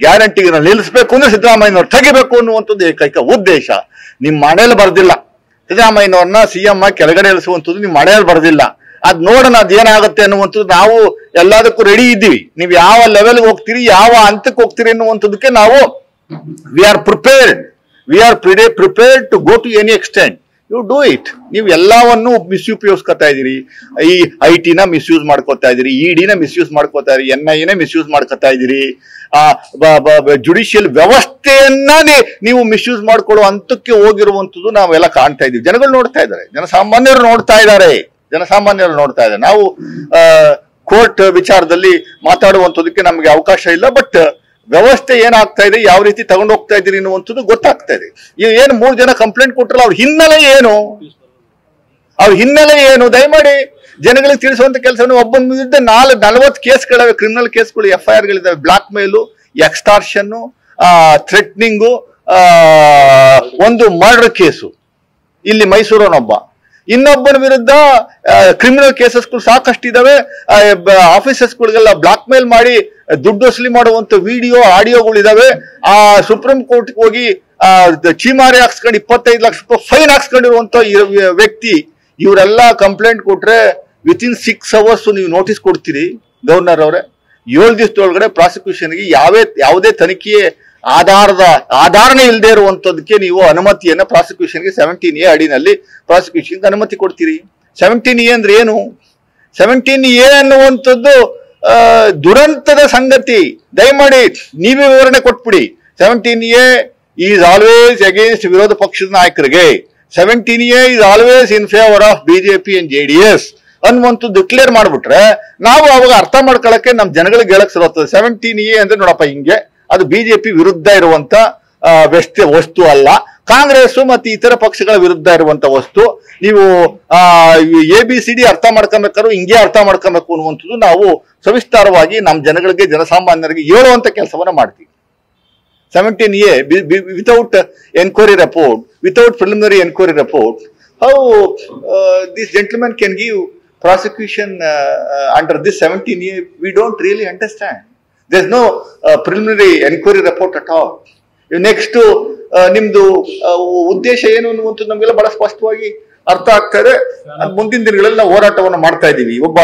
ಗ್ಯಾರಂಟಿಗೆ ನಿಲ್ಲಿಸಬೇಕು ಅಂದ್ರೆ ಸಿದ್ದರಾಮಯ್ಯನವ್ರು ತೆಗಿಬೇಕು ಅನ್ನುವಂಥದ್ದು ಏಕೈಕ ಉದ್ದೇಶ. ನಿಮ್ಮ ಮನೇಲಿ ಬರ್ದಿಲ್ಲ, ಸಿದ್ದರಾಮಯ್ಯನವ್ರನ್ನ ಸಿಎಂ ಕೆಳಗಡೆ ಇಳಿಸುವಂಥದ್ದು ನಿಮ್ಮ ಮನೆಯಲ್ಲಿ ಬರ್ದಿಲ್ಲ. ಅದ್ ನೋಡೋಣ ಅದೇನಾಗುತ್ತೆ ಅನ್ನುವಂಥದ್ದು. ನಾವು ಎಲ್ಲದಕ್ಕೂ ರೆಡಿ ಇದ್ದೀವಿ. ನೀವು ಯಾವ ಲೆವೆಲ್ಗೆ ಹೋಗ್ತೀರಿ, ಯಾವ ಹಂತಕ್ಕೆ ಹೋಗ್ತೀರಿ ಅನ್ನುವಂಥದ್ದಕ್ಕೆ ನಾವು we are prepared to go to any extent. You do it. ನೀವು ಎಲ್ಲವನ್ನು ಮಿಸ್ಯೂಪಯೋಗಿಸ್ಕೊತಾ ಇದ್ದೀರಿ. ಈ IT ನ ಮಿಸ್ಯೂಸ್ ಮಾಡ್ಕೋತಾ ಇದ್ದೀರಿ, ED ನ ಮಿಸ್ಯೂಸ್ ಮಾಡ್ಕೋತಾ ಇದ್ದೀರಿ, NIA ನ ಮಿಸ್ಯೂಸ್ ಮಾಡ್ಕೋತಾ ಇದ್ದೀರಿ. ಜುಡಿಷಿಯಲ್ ವ್ಯವಸ್ಥೆಯನ್ನ ನೀವು ಮಿಸ್ಯೂಸ್ ಮಾಡ್ಕೊಳ್ಳೋ ಹಂತಕ್ಕೆ ಹೋಗಿರುವಂಥದ್ದು ನಾವೆಲ್ಲ ಕಾಣ್ತಾ ಇದ್ದೀವಿ. ಜನಗಳು ನೋಡ್ತಾ ಇದ್ದಾರೆ, ಜನಸಾಮಾನ್ಯರು ನೋಡ್ತಾ ಇದ್ದಾರೆ. ನಾವು ಕೋರ್ಟ್ ವಿಚಾರದಲ್ಲಿ ಮಾತಾಡುವಂಥದಕ್ಕೆ ನಮಗೆ ಅವಕಾಶ ಇಲ್ಲ. ಬಟ್ ವ್ಯವಸ್ಥೆ ಏನಾಗ್ತಾ ಇದೆ, ಯಾವ ರೀತಿ ತಗೊಂಡು ಹೋಗ್ತಾ ಇದ್ದೀರಿ ಅನ್ನುವಂಥದ್ದು ಗೊತ್ತಾಗ್ತಾ ಇದೆ. ಏನು 3 ಜನ ಕಂಪ್ಲೇಂಟ್ ಕೊಟ್ಟರಲ್ಲ, ಅವ್ರ ಹಿನ್ನೆಲೆ ಏನು ದಯಮಾಡಿ ಜನಗಳಿಗೆ ತಿಳಿಸುವಂತ ಕೆಲಸವನ್ನು. ಒಬ್ಬನ ವಿರುದ್ಧ 40 ಕೇಸ್ಗಳಿವೆ, ಕ್ರಿಮಿನಲ್ ಕೇಸ್ಗಳು, FIR ಗಳಿದಾವೆ. ಬ್ಲಾಕ್ ಮೇಲು, ಎಕ್ಸ್ಟಾರ್ಷನ್, ಥ್ರೆಟ್ನಿಂಗು, ಒಂದು ಮರ್ಡರ್ ಕೇಸು ಇಲ್ಲಿ ಮೈಸೂರನೊಬ್ಬ. ಇನ್ನೊಬ್ಬನ ವಿರುದ್ಧ ಕ್ರಿಮಿನಲ್ ಕೇಸಸ್ಗಳು ಸಾಕಷ್ಟು ಇದಾವೆ. ಆಫೀಸರ್ಸ್ಗಳಿಗೆಲ್ಲ ಬ್ಲಾಕ್ ಮೇಲ್ ಮಾಡಿ ದುಡ್ಡು ವಸೂಲಿ ಮಾಡುವಂತ ವಿಡಿಯೋ ಆಡಿಯೋಗಳಿದಾವೆ. ಸುಪ್ರೀಂ ಕೋರ್ಟ್ಗೆ ಹೋಗಿ ಚೀಮಾರಿ ಹಾಕ್ಸ್ಕೊಂಡು 25 ಲಕ್ಷ ರೂಪಾಯಿ ಫೈನ್ ಹಾಕ್ಸ್ಕೊಂಡಿರುವಂತ ವ್ಯಕ್ತಿ. ಇವರೆಲ್ಲ ಕಂಪ್ಲೇಂಟ್ ಕೊಟ್ರೆ ವಿತಿನ್ 6 hours ನೀವು ನೋಟಿಸ್ ಕೊಡ್ತೀರಿ ಗವರ್ನರ್ ಅವರೇ. 7 ದಿವಸದೊಳಗಡೆ ಪ್ರಾಸಿಕ್ಯೂಷನ್ಗೆ ಯಾವುದೇ ತನಿಖೆಯೇ ಆಧಾರನೇ ಇಲ್ಲದೆ ಇರುವಂತದಕ್ಕೆ ನೀವು ಅನುಮತಿಯನ್ನ ಪ್ರಾಸಿಕ್ಯೂಷನ್ಗೆ 17A ಅಡಿನಲ್ಲಿ ಪ್ರಾಸಿಕ್ಯೂಷನ್ಗೆ ಅನುಮತಿ ಕೊಡ್ತೀರಿ. 17A ಅಂದ್ರೆ ಏನು? 17A ಅನ್ನುವಂಥದ್ದು ದುರಂತದ ಸಂಗತಿ. ದಯಮಾಡಿ ನೀವೇ ವಿವರಣೆ ಕೊಟ್ಬಿಡಿ. 17A ಈಸ್ ಆಲ್ವೇಸ್ ಅಗೇನ್ಸ್ಟ್ ವಿರೋಧ ಪಕ್ಷದ ನಾಯಕರಿಗೆ. 17A is always in favour of BJP and JDS ಅನ್ನುವಂಥದ್ದು ಡಿಕ್ಲೇರ್ ಮಾಡ್ಬಿಟ್ರೆ ನಾವು ಅವಾಗ ಅರ್ಥ ಮಾಡ್ಕೊಳಕ್ಕೆ ನಮ್ಮ ಜನಗಳಿಗೆ ಹೇಳಕ್ ಸರೋಗ್ತದೆ. 17A ಅಂದ್ರೆ ನೋಡಪ್ಪ ಹಿಂಗೆ, ಅದು BJP ವಿರುದ್ಧ ಇರುವಂತ ವಸ್ತು ಅಲ್ಲ, ಕಾಂಗ್ರೆಸ್ ಮತ್ತು ಇತರ ಪಕ್ಷಗಳ ವಿರುದ್ಧ ಇರುವಂತ ವಸ್ತು. ನೀವು ABCD ಅರ್ಥ ಮಾಡ್ಕೊಬೇಕಾದ್ರೂ ಹಿಂಗೆ ಅರ್ಥ ಮಾಡ್ಕೊಬೇಕು ಅನ್ನುವಂಥದ್ದು ನಾವು ಸವಿಸ್ತಾರವಾಗಿ ನಮ್ಮ ಜನಗಳಿಗೆ, ಜನಸಾಮಾನ್ಯರಿಗೆ ಹೇಳುವಂತ ಕೆಲಸವನ್ನ ಮಾಡ್ತೀವಿ. 17A without enquiry report, without preliminary enquiry report, how this gentleman can give prosecution under this 17A? We don't really understand. There's no preliminary enquiry report at all. Next ನಿಮ್ದು ಉದ್ದೇಶ ಏನು ಅನ್ನುವಂಥದ್ದು ನಮಗೆಲ್ಲ ಬಹಳ ಸ್ಪಷ್ಟವಾಗಿ ಅರ್ಥ ಆಗ್ತಾ ಇದೆ. ಮುಂದಿನ ದಿನಗಳೆಲ್ಲ ಹೋರಾಟವನ್ನು ಮಾಡ್ತಾ ಇದ್ದೀವಿ. ಒಬ್ಬ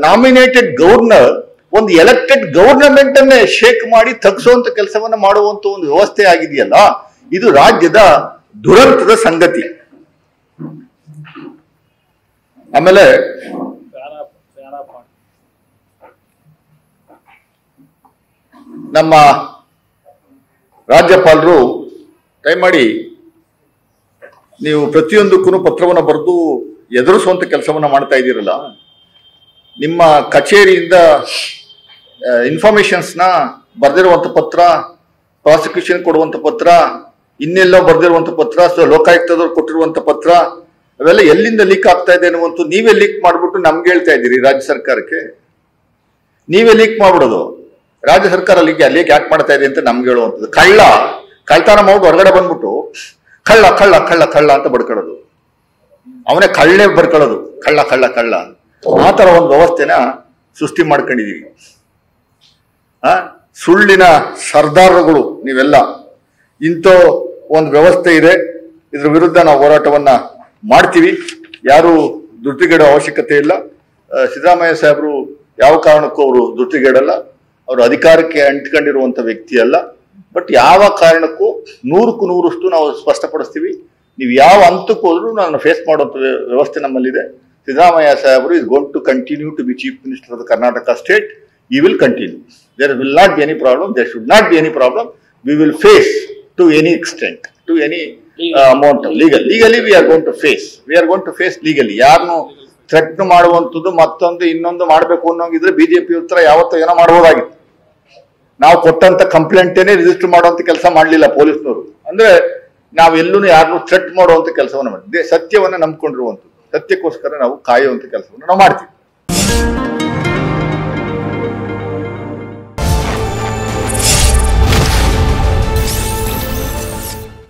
ನಾಮಿನೇಟೆಡ್ ಗವರ್ನರ್ ಒಂದು ಎಲೆಕ್ಟೆಡ್ ಗವರ್ನಮೆಂಟ್ ಅನ್ನೇ ಶೇಕ್ ಮಾಡಿ ತಗ್ಸುವಂತ ಕೆಲಸವನ್ನ ಮಾಡುವಂತ ಒಂದು ವ್ಯವಸ್ಥೆ ಆಗಿದೆಯಲ್ಲ, ಇದು ರಾಜ್ಯದ ದುರಂತದ ಸಂಗತಿ. ಆಮೇಲೆ ನಮ್ಮ ರಾಜ್ಯಪಾಲರು ದಯಮಾಡಿ ನೀವು ಪ್ರತಿಯೊಂದಕ್ಕೂ ಪತ್ರವನ್ನು ಬರೆದು ಎದುರಿಸುವಂತ ಕೆಲಸವನ್ನ ಮಾಡ್ತಾ ಇದ್ದೀರಲ್ಲ, ನಿಮ್ಮ ಕಚೇರಿಯಿಂದ ಇನ್ಫಾರ್ಮೇಶನ್ಸ್ನ ಬರೆದಿರುವಂತ ಪತ್ರ, ಪ್ರಾಸಿಕ್ಯೂಷನ್ ಕೊಡುವಂತ ಪತ್ರ, ಇನ್ನೆಲ್ಲೋ ಬರೆದಿರುವಂತ ಪತ್ರ, ಲೋಕಾಯುಕ್ತದವ್ರು ಕೊಟ್ಟಿರುವಂತ ಪತ್ರ, ಅವೆಲ್ಲ ಎಲ್ಲಿಂದ ಲೀಕ್ ಆಗ್ತಾ ಇದೆ ಅನ್ನುವಂಥ ನೀವೇ ಲೀಕ್ ಮಾಡ್ಬಿಟ್ಟು ನಮ್ಗೆ ಹೇಳ್ತಾ ಇದ್ದೀರಿ ರಾಜ್ಯ ಸರ್ಕಾರಕ್ಕೆ. ನೀವೇ ಲೀಕ್ ಮಾಡ್ಬಿಡೋದು. ರಾಜ್ಯ ಸರ್ಕಾರ ಲೀಕ್ ಯಾಕೆ ಮಾಡ್ತಾ ಇದೆ ಅಂತ ನಮ್ಗೆ ಹೇಳುವಂಥದ್ದು. ಕಳ್ತನ ಮಾಡಿ ಹೊರಗಡೆ ಬಂದ್ಬಿಟ್ಟು ಕಳ್ಳ ಕಳ್ಳ ಕಳ್ಳ ಕಳ್ಳ ಅಂತ ಬಡ್ಕೊಳ್ಳೋದು, ಅವನೇ ಕಳ್ಳೇ ಬರ್ಕೊಳ್ಳೋದು, ಕಳ್ಳ ಕಳ್ಳ ಕಳ್ಳ. ಆ ತರ ಒಂದು ವ್ಯವಸ್ಥೆನ ಸೃಷ್ಟಿ ಮಾಡ್ಕೊಂಡಿದೀವಿ. ಸುಳ್ಳಿನ ಸರ್ದಾರಗಳು ನೀವೆಲ್ಲ. ಇಂಥ ಒಂದು ವ್ಯವಸ್ಥೆ ಇದೆ, ಇದ್ರ ವಿರುದ್ಧ ನಾವು ಹೋರಾಟವನ್ನ ಮಾಡ್ತೀವಿ. ಯಾರು ಧೃತಿಗೆಡೋ ಅವಶ್ಯಕತೆ ಇಲ್ಲ. ಸಿದ್ದರಾಮಯ್ಯ ಸಾಹೇಬರು ಯಾವ ಕಾರಣಕ್ಕೂ ಅವರು ಧೃತಿಗೆಡಲ್ಲ. ಅವರು ಅಧಿಕಾರಕ್ಕೆ ಅಂಟ್ಕೊಂಡಿರುವಂತ ವ್ಯಕ್ತಿ ಅಲ್ಲ. ಬಟ್ ಯಾವ ಕಾರಣಕ್ಕೂ 100ಕ್ಕೆ 100ರಷ್ಟು ನಾವು ಸ್ಪಷ್ಟಪಡಿಸ್ತೀವಿ. ನೀವು ಯಾವ ಹಂತಕ್ಕೆ ಹೋದ್ರೂ ನಾನು ಫೇಸ್ ಮಾಡುವಂತ ವ್ಯವಸ್ಥೆ ನಮ್ಮಲ್ಲಿದೆ. ಸಿದ್ದರಾಮಯ್ಯ ಸಾಹೇಬರು is going to continue to be chief minister of the Karnataka state. He will continue. There will not be any problem. There should not be any problem. We will face to any extent, to any amount of legally we are going to face. We are going to face legally. ಯಾರನ್ನು threat ಮಾಡುವಂಥದ್ದು ಮತ್ತೊಂದು ಇನ್ನೊಂದು ಮಾಡಬೇಕು ಅನ್ನೋಂಗಿದ್ರೆ BJP ಉತ್ತರ ಯಾವತ್ತೂ ಏನೋ ಮಾಡಬಹುದಾಗಿತ್ತು. ನಾವು ಕೊಟ್ಟಂತ ಕಂಪ್ಲೇಂಟೇನೆ ರಿಜಿಸ್ಟರ್ ಮಾಡುವಂತ ಕೆಲಸ ಮಾಡಲಿಲ್ಲ ಪೊಲೀಸ್ನವರು. ಅಂದ್ರೆ ನಾವೆಲ್ಲೂ ಯಾರನ್ನು ಥ್ರೆಟ್ ಮಾಡುವಂತ ಕೆಲಸವನ್ನು ಮಾಡಿದ್ವಿ. ಸತ್ಯವನ್ನ ನಂಬ್ಕೊಂಡಿರುವಂಥದ್ದು, ಸತ್ಯಕ್ಕೋಸ್ಕರ ನಾವು ಕಾಯುವಂತ ಕೆಲಸವನ್ನು ನಾವು ಮಾಡ್ತೀವಿ.